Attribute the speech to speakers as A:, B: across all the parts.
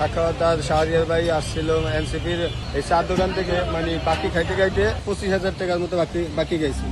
A: সাখাওয়াত শাহরিয়ার ভাই আসছিল এনসিপির এই চার দোকান থেকে মানে বাকি খাইতে খাইতে 25,000 টাকার মতো বাকি গেছে।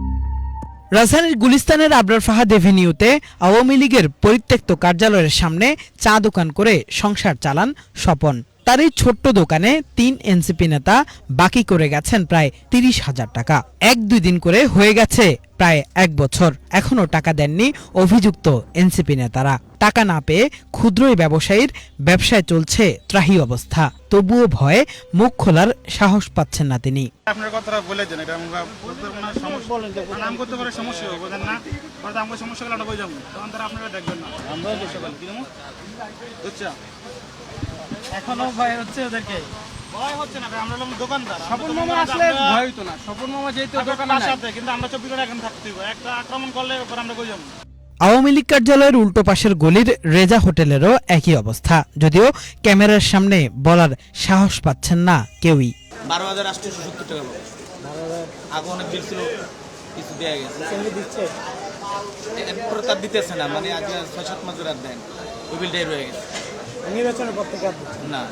B: রাজধানীর গুলিস্তানের আবরার ফাহাদ এভিনিউতে আওয়ামী লীগের পরিত্যক্ত কার্যালয়ের সামনে চা দোকান করে সংসার চালান স্বপন। তার এই ছোট্ট দোকানে 3 এনসিপি নেতা বাকি করে গেছেন প্রায় 30,000 টাকা। 1-2 দিন করে হয়ে গেছে প্রায় 1 বছর, এখনো টাকা দেননি অভিযুক্ত এনসিপি নেতারা। টাকা না পেয়ে ক্ষুদ্র এই ব্যবসায়ীর ব্যবসায় চলছে ত্রাহি অবস্থা। তবুও ভয়ে মুখ খোলার সাহস পাচ্ছেন না তিনি।
C: আপনার কথাটা বলে দেন, এটা আমরা নাম করতে পারে সমস্যা হবে, বোঝেন না? পরে আমাকে সমস্যা হলে আমরা কই যাবো, তখন তারা আপনারা দেখবেন না। আমরা চেষ্টা করি কি বুঝছো, এখনো ভয় হচ্ছে ওদেরকে। ভয় হচ্ছে না, আমরা হলাম দোকানদার। স্বপন মামা আসলে ভয় হইতো না। স্বপন মামা যেহেতু দোকানে আছে, কিন্তু আমরা 24 ঘন্টা এখন থাকতে হবে। একটা আক্রমণ করলে এরপর আমরা কই যাবো।
B: আওয়ামী লীগ কার্যালয়ের উল্টো পাশের গলির রেজা হোটেলেরও একই অবস্থা, যদিও ক্যামেরার সামনে বলার সাহস পাচ্ছেন না কেউই।
D: 12,870 টাকা আগে অনেক বিল ছিল, কিছু দেয়া গেছে, এরপরে তার দিতেছে না, মানে আগে 6-7 মাস ধরে দেন, ওই বিলটাই রয়ে গেছে।
C: নির্বাচনের পর থেকে
D: না।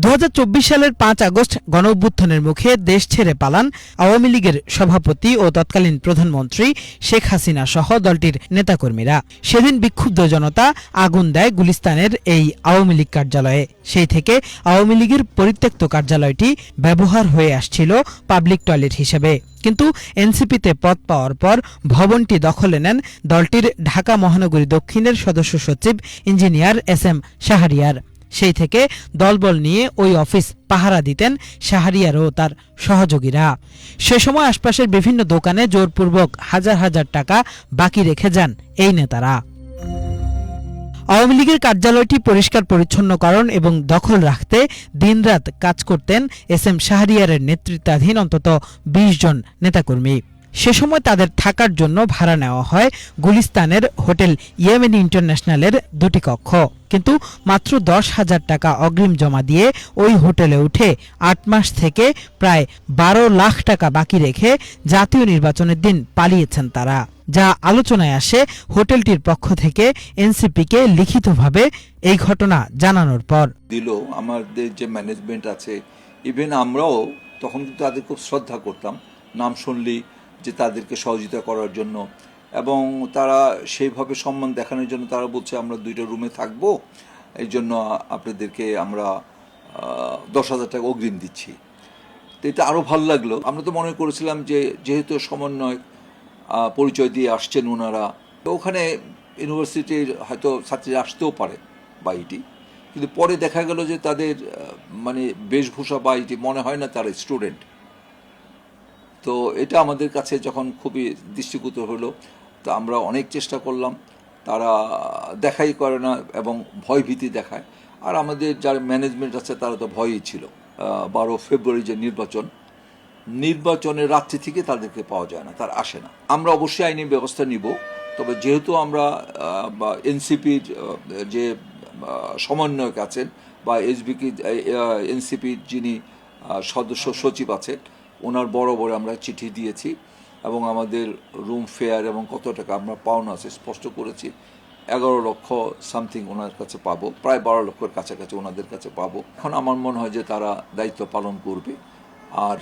B: 2024 সালের 5 আগস্ট গণঅভ্যুত্থানের মুখে দেশ ছেড়ে পালান আওয়ামী লীগের সভাপতি ও তৎকালীন প্রধানমন্ত্রী শেখ হাসিনা সহ দলটির নেতাকর্মীরা। সেদিন বিক্ষুব্ধ জনতা আগুন দেয় গুলিস্তানের এই আওয়ামী লীগ কার্যালয়ে। সেই থেকে আওয়ামী লীগের পরিত্যক্ত কার্যালয়টি ব্যবহার হয়ে আসছিল পাবলিক টয়লেট হিসেবে। কিন্তু এনসিপিতে পদ পাওয়ার পর ভবনটি দখলে নেন দলটির ঢাকা মহানগরী দক্ষিণের সদস্য সচিব ইঞ্জিনিয়ার SM শাহরিয়ার। সেই থেকে দলবল নিয়ে ওই অফিস পাহারা দিতেন শাহরিয়ার ও তার সহযোগীরা। সে সময় আশপাশের বিভিন্ন দোকানে জোরপূর্বক হাজার হাজার টাকা বাকি রেখে যান এই নেতারা। আওয়ামী লীগের কার্যালয়টি পরিষ্কার পরিচ্ছন্নকরণ এবং দখল রাখতে দিনরাত কাজ করতেন SM শাহরিয়ারের নেতৃত্বাধীন অন্তত 20 জন নেতাকর্মী। সে সময় তাদের থাকার জন্য ভাড়া নেওয়া হয় গুলিস্তানের হোটেল ইয়েমেনি ইন্টারন্যাশনালের 2টি কক্ষ। কিন্তু মাত্র 10,000 টাকা অগ্রিম জমা দিয়ে ওই হোটেলে উঠে 8 মাস থেকে প্রায় 12 লাখ টাকা বাকি রেখে জাতীয় নির্বাচনের দিন পালিয়েছেন তারা। যা আলোচনায় আসে হোটেলটির পক্ষ থেকে এনসিপিকে লিখিতভাবে এই ঘটনা জানানোর পর।
E: দিল আমাদের যে ম্যানেজমেন্ট আছে, ইভেন আমরাও তখন কিন্তু তাদের খুব শ্রদ্ধা করতাম, নাম শুনলেই যে তাদেরকে সহযোগিতা করার জন্য, এবং তারা সেইভাবে সম্মান দেখানোর জন্য তারা বলছে আমরা 2টা রুমে থাকবো, এই জন্য আপনাদেরকে আমরা 10,000 টাকা অগ্রিম দিচ্ছি। তো এটা আরও ভালো লাগলো। আমরা তো মনে করেছিলাম যে যেহেতু সমন্বয় পরিচয় দিয়ে আসছেন ওনারা, তো ওখানে ইউনিভার্সিটির হয়তো ছাত্রীরা আসতেও পারে বা এটি, কিন্তু পরে দেখা গেল যে তাদের মানে বেশভূষা বা এটি মনে হয় না তারা স্টুডেন্ট। তো এটা আমাদের কাছে যখন খুবই দৃষ্টিগোচর হলো, তো আমরা অনেক চেষ্টা করলাম, তারা দেখাই করে না এবং ভয়ভীতি দেখায়। আর আমাদের যার ম্যানেজমেন্ট আছে তারা তো ভয়ই ছিল। 12 ফেব্রুয়ারি যে নির্বাচনের রাত্রি থেকে তাদেরকে পাওয়া যায় না, তার আসে না। আমরা অবশ্যই আইনি ব্যবস্থা নিব, তবে যেহেতু আমরা এনসিপির যে সমন্বয়ক আছেন বা এনসিপির যিনি সদস্য সচিব আছেন, ওনার বড় আমরা চিঠি দিয়েছি এবং আমাদের রুম ফেয়ার এবং কত টাকা আমরা পাওনা আছে স্পষ্ট করেছি। 11 লক্ষ সামথিং ওনার কাছে পাবো, প্রায় 12 লক্ষের কাছাকাছি ওনাদের কাছে পাবো। এখন আমার মনে হয় যে তারা দায়িত্ব পালন করবে, আর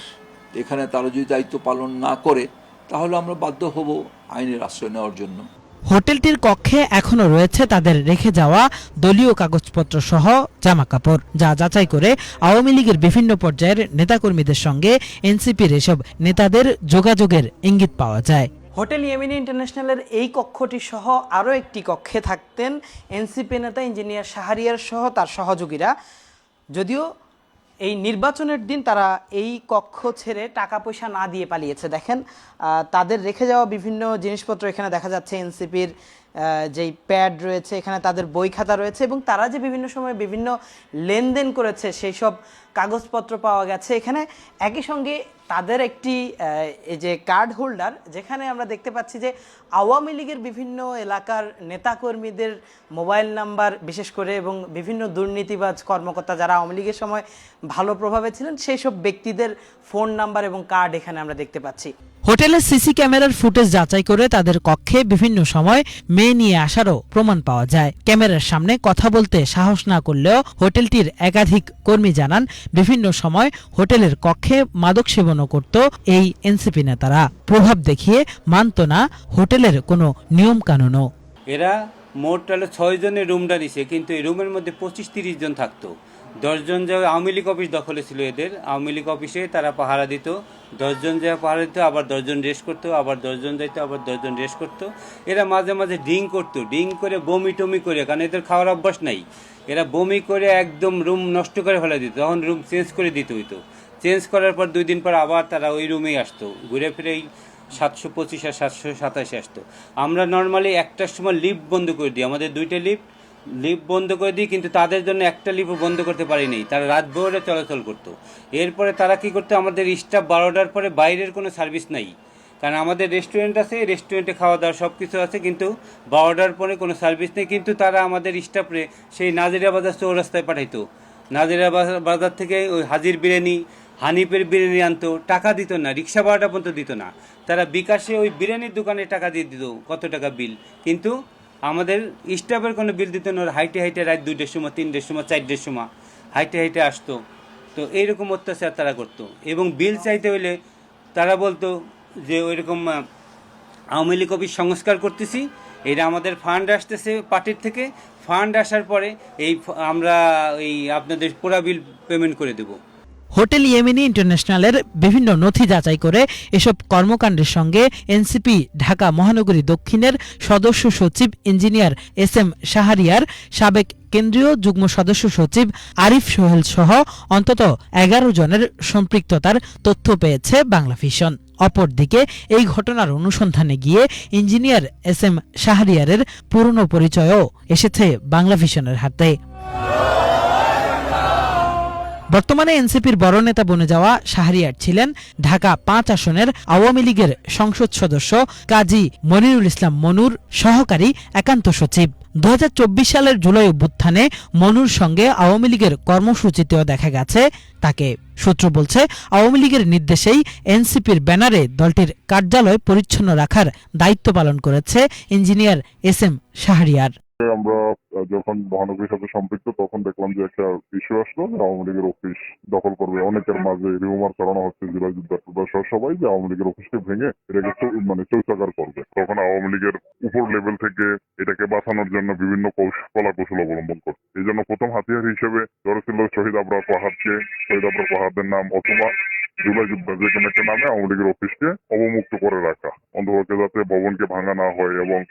E: এখানে তারা যদি দায়িত্ব পালন না করে তাহলে আমরা বাধ্য হব আইনের আশ্রয় নেওয়ার জন্য।
B: হোটেলটির কক্ষে এখনো রয়েছে তাদের রেখে যাওয়া দলীয় কাগজপত্র সহ জামাকাপড়, যা যাচাই করে আওয়ামী লীগের বিভিন্ন পর্যায়ের নেতাকর্মীদের সঙ্গে এনসিপির এসব নেতাদের যোগাযোগের ইঙ্গিত পাওয়া যায়। হোটেল ইয়েমেনি ইন্টারন্যাশনালের এই কক্ষটি সহ আরও একটি কক্ষে থাকতেন এনসিপি নেতা ইঞ্জিনিয়ার শাহরিয়ার সহ তার সহযোগীরা। যদিও এই নির্বাচনের দিন তারা এই কক্ষ ছেড়ে টাকা পয়সা না দিয়ে পালিয়েছে। দেখেন তাদের রেখে যাওয়া বিভিন্ন জিনিসপত্র এখানে দেখা যাচ্ছে, এনসিপির যেই প্যাড রয়েছে, এখানে তাদের বই খাতা রয়েছে এবং তারা যে বিভিন্ন সময় বিভিন্ন লেনদেন করেছে সেই সব কাগজপত্র পাওয়া গেছে এখানে। একই সঙ্গে তাদের একটি এই যে কার্ড হোল্ডার, যেখানে আমরা দেখতে পাচ্ছি যে আওয়ামী লীগের বিভিন্ন এলাকার নেতাকর্মীদের মোবাইল নাম্বার, বিশেষ করে এবং বিভিন্ন দুর্নীতিবাজ কর্মকর্তা যারা আওয়ামী লীগের সময় ভালো প্রভাবে ছিলেন সেই সব ব্যক্তিদের ফোন নাম্বার এবং কার্ড এখানে আমরা দেখতে পাচ্ছি। হোটেলের সিসি ক্যামেরার ফুটেজ যাচাই করে তাদের কক্ষে বিভিন্ন সময় মেয়ে নিয়ে আসারও প্রমাণ পাওয়া যায়। ক্যামেরার সামনে কথা বলতে সাহস না করলেও হোটেলটির একাধিক কর্মী জানান বিভিন্ন সময় হোটেলের কক্ষে মাদক সেবনও করত এই এনসিপি নেতারা। প্রভাব দেখিয়ে মানত না হোটেলের কোনো নিয়ম কানুনও।
F: এরা মোট 6 জনের রুমটা নিছে, কিন্তু এই রুমের মধ্যে 25-30 জন থাকতো। 10 জন যাওয়া আওয়ামী লীগ অফিস দখলে ছিল এদের। আওয়ামী লীগ অফিসে তারা পাহারা দিত, 10 জন যাওয়া পাহারা দিত, আবার 10 জন রেস্ট করতো, আবার 10 জন যাইতো, আবার 10 জন রেস্ট করতো। এরা মাঝে মাঝে ড্রিঙ্ক করতো, ড্রিঙ্ক করে বমি টমি করে, কারণ এদের খাওয়ার অভ্যাস নাই। এরা বমি করে একদম রুম নষ্ট করে ফেলে দিত, তখন রুম চেঞ্জ করে দিতে হইতো। চেঞ্জ করার পর 2 দিন পর আবার তারা ওই রুমেই আসতো, ঘুরে ফিরে 725 আর 727 আসতো। আমরা নর্মালি 1টার সময় লিফট বন্ধ করে দিই, আমাদের 2টা লিফট বন্ধ করে দিই, কিন্তু তাদের জন্য একটা লিফট বন্ধ করতে পারিনি, তারা রাত ভোরে চলাচল করতো। এরপরে তারা কি করতো, আমাদের স্টাফ 12টার পরে বাইরের কোনো সার্ভিস নাই, কারণ আমাদের রেস্টুরেন্ট আছে, রেস্টুরেন্টে খাওয়া দাওয়া সব কিছু আছে, কিন্তু 12টার পরে কোনো সার্ভিস নেই। কিন্তু তারা আমাদের স্টাফরে সেই নাজিরা বাজার চৌরাস্তায় পাঠাইতো, নাজিরা বাজার থেকে ওই হাজির বিরিয়ানি, হানিফের বিরিয়ানি আনতো, টাকা দিত না, রিক্সা ভাড়াটা পর্যন্ত দিত না। তারা বিকাশে ওই বিরিয়ানির দোকানে টাকা দিয়ে দিত, কত টাকা বিল, কিন্তু আমাদের স্টাফের কোনো বিল দিত না। হাইটে হাইটে রাত 2টার সময়, 3টার সময়, 4টার সময় হাইটে হাইটে আসতো। তো এইরকম অত্যাচার তারা করতো। এবং বিল চাইতে হলে তারা বলতো যে ওইরকম আওয়ামী লীগ অফিস সংস্কার করতেছি, এটা আমাদের ফান্ড আসতেছে পার্টির থেকে, ফান্ড আসার পরে আমরা আপনাদের পুরা বিল পেমেন্ট করে দেবো।
B: হোটেল ইয়েমেনি ইন্টারন্যাশনালের বিভিন্ন নথি যাচাই করে এসব কর্মকাণ্ডের সঙ্গে এনসিপি ঢাকা মহানগরী দক্ষিণের সদস্য সচিব ইঞ্জিনিয়ার SM শাহরিয়ার, সাবেক কেন্দ্রীয় যুগ্ম সদস্য সচিব আরিফ সোহেল সহ অন্তত 11 জনের সম্পৃক্ততার তথ্য পেয়েছে বাংলাভিশন। অপরদিকে এই ঘটনার অনুসন্ধানে গিয়ে ইঞ্জিনিয়ার SM শাহরিয়ারের পুরনো পরিচয়ও এসেছে বাংলাভিশনের হাতে। বর্তমানে এনসিপির বড় নেতা বনে যাওয়া শাহরিয়ার ছিলেন ঢাকা 5 আসনের আওয়ামী লীগের সংসদ সদস্য কাজী মনিরুল ইসলাম মনুর সহকারী একান্ত সচিব। 2024 সালের জুলাই অভ্যুত্থানে মনুর সঙ্গে আওয়ামী লীগের কর্মসূচিতেও দেখা গেছে তাকে। সূত্র বলছে, আওয়ামী লীগের নির্দেশেই এনসিপির ব্যানারে দলটির কার্যালয় পরিচ্ছন্ন রাখার দায়িত্ব পালন করেছে ইঞ্জিনিয়ার SM শাহরিয়ার।
G: আমরা যখন মহানগরীর সাথে সম্পৃক্ত তখন দেখলাম যে একটা ইস্যু আসলো, আওয়ামী লীগের অফিস দখল করবে। অনেকের মাঝে রিউমার করানো হচ্ছে জুলাই যোদ্ধা সবাই যে আওয়ামী লীগের অফিসকে ভেঙে এটাকে চৌচাকার করবে। তখন আওয়ামী লীগের উপর লেভেল থেকে এটাকে বাঁচানোর জন্য বিভিন্ন কলা কৌশল অবলম্বন করছে। এই জন্য প্রথম হাতিয়ার হিসেবে ধরেছিল শহীদ আবরার পাহাড়কে, শহীদ আবরার পাহাড়ের নাম অথবা জুলাই যোদ্ধা যে কোনো একটা নামে আওয়ামী লীগের অফিসকে অবমুক্ত করে রাখা, অন্তপক্ষে যাতে ভবনকে ভাঙা না হয় এবং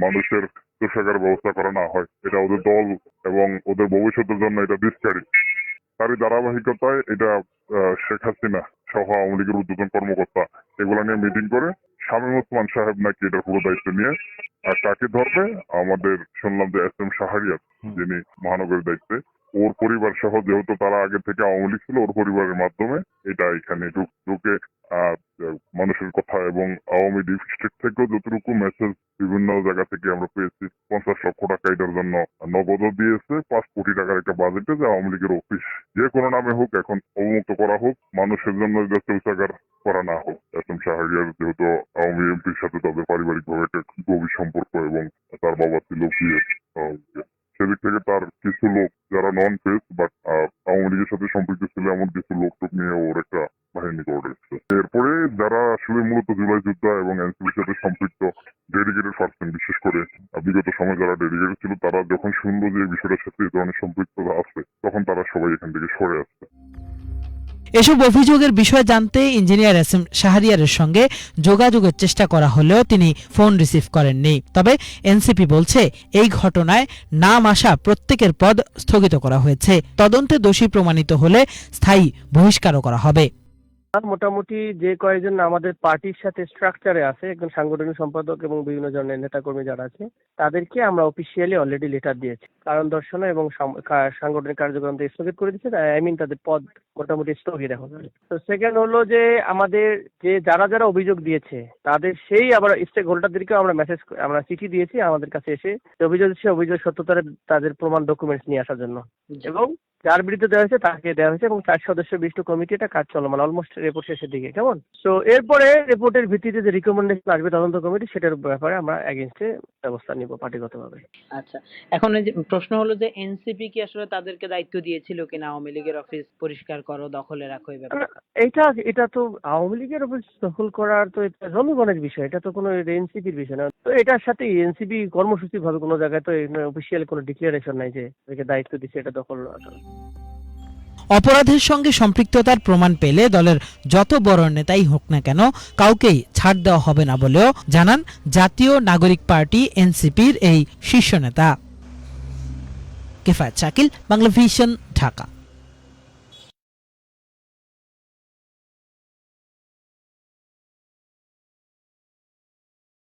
G: মানুষের কোষাগার ব্যবস্থা করা না হয়। এটা ওদের দল এবং ওদের ভবিষ্যতের জন্য এটা দুষ্কারী। তারই ধারাবাহিকতায় এটা শেখ হাসিনা সহ আওয়ামী লীগের ঊর্ধ্বতন কর্মকর্তা এগুলা নিয়ে মিটিং করে শামীম ওসমান সাহেব নাকি এটার পুরো দায়িত্ব নিয়ে আর কাকে ধরবে, আমাদের শুনলাম যে SM শাহরিয়ার যিনি মহানগরের দায়িত্বে, ওর পরিবার সহ, যেহেতু তারা আগে থেকে আওয়ামী লীগ ছিল, ওর পরিবারের মাধ্যমে এটা এখানে ঢুকে মানুষের কথা এবং আওয়ামী ডিস্ট্রিক্ট থেকেও যতটুকু মেসেজ বিভিন্ন জায়গা থেকে আমরা পেয়েছি, 50 লক্ষ টাকা এটার জন্য নগদও দিয়েছে, 5 কোটি টাকার একটা বাজেটে যে আওয়ামী লীগের অফিস যে কোনো নামে হোক এখন অবমুক্ত করা হোক, মানুষের জন্য চৌচাকার করা না হোক। SM শাহরিয়ার যেহেতু আওয়ামী এমপির সাথে তাদের পারিবারিকভাবে একটা গভীর সম্পর্ক এবং তার বাবা ছিল সেদিক থেকে তার কিছু লোক যারা নন ফেস বাট আওয়ামী লীগের সাথে সম্পৃক্ত ছিল এমন কিছু লোক নিয়ে ওর একটা বাহিনী গড়েছে। এরপরে যারা আসলে মূলত জুলাই যোদ্ধা এবং এনসিপির সাথে সম্পৃক্ত ডেডিকেটেড পার্সন, বিশেষ করে বিগত সময় যারা ডেডিকেটেড ছিল, তারা যখন শুনলো যে বিষয়টার সাথে এই ধরনের সম্পৃক্ততা আছে তখন তারা সবাই এখান থেকে সরে আসছে।
B: এসব অভিযোগের বিষয়ে জানতে ইঞ্জিনিয়ার SM শাহরিয়ারের সঙ্গে যোগাযোগের চেষ্টা করা হলেও তিনি ফোন রিসিভ করেননি। তবে এনসিপি বলছে এই ঘটনায় নাম আসা প্রত্যেকের পদ স্থগিত করা হয়েছে। তদন্তে দোষী প্রমাণিত হলে স্থায়ী বহিষ্কারও করা হবে।
H: আর মোটামুটি যে কয়েকজন আমাদের পার্টির সাথে স্ট্রাকচারে আছে, একজন সাংগঠনিক সম্পাদক এবং বিভিন্ন ধরনের নেতাকর্মী যারা আছে, তাদেরকে আমরা অফিসিয়ালি অলরেডি লেটার দিয়েছি, কারণ দর্শানো এবং সাংগঠনিক কার্যক্রম স্থগিত করে দিচ্ছে। তাদের পদ মোটামুটি স্থগিত এখন। তো সেকেন্ড হলো যে আমাদের যে যারা অভিযোগ দিয়েছে তাদের সেই আবার স্টেক হোল্ডারদেরকে আমরা চিঠি দিয়েছি আমাদের কাছে এসে অভিযোগ সত্যতার তাদের প্রমাণ ডকুমেন্টস নিয়ে আসার জন্য, এবং যার বিরুদ্ধে দেওয়া হয়েছে তাকে দেওয়া হয়েছে, এবং 4 সদস্য বিশিষ্ট কমিটিটা কাজ চলমান, অলমোস্ট রিপোর্ট শেষের দিকে। কেমন? সো এরপরে রিপোর্টের ভিত্তিতে যে রিকমেন্ডেশন আসবে তদন্ত কমিটি, সেটার ব্যাপারে আমরা এগেইনস্টে ব্যবস্থা নিব পার্টিগতভাবে।
I: আচ্ছা, এখন এই যে প্রশ্ন হলো যে এনসিপি কি আসলে তাদেরকে দায়িত্ব দিয়েছিল কিনা আওয়ামী লীগের অফিস পরিষ্কার করো, দখলে রাখো, এই ব্যাপারে?
H: এটা তো আওয়ামী লীগের অফিস দখল করার তো এটা জনগণের বিষয়, এটা তো কোনো এনসিপির বিষয় না। তো এটার সাথে এনসিপি কর্মসূচি ভাবে কোনো জায়গায় তো অফিসিয়াল কোনো ডিক্লারেশন নাই যে একে দায়িত্ব দিচ্ছে এটা দখল করা।
B: অপরাধের সঙ্গে সম্পৃক্ততার প্রমাণ পেলে দলের যত বড় নেতাই হোক না কেন কাউকেই ছাড় দেওয়া হবে না বলেও জানান জাতীয় নাগরিক পার্টি এনসিপির এই শীর্ষ নেতা। কিফায়েত শাকিল, বাংলাভিশন, ঢাকা।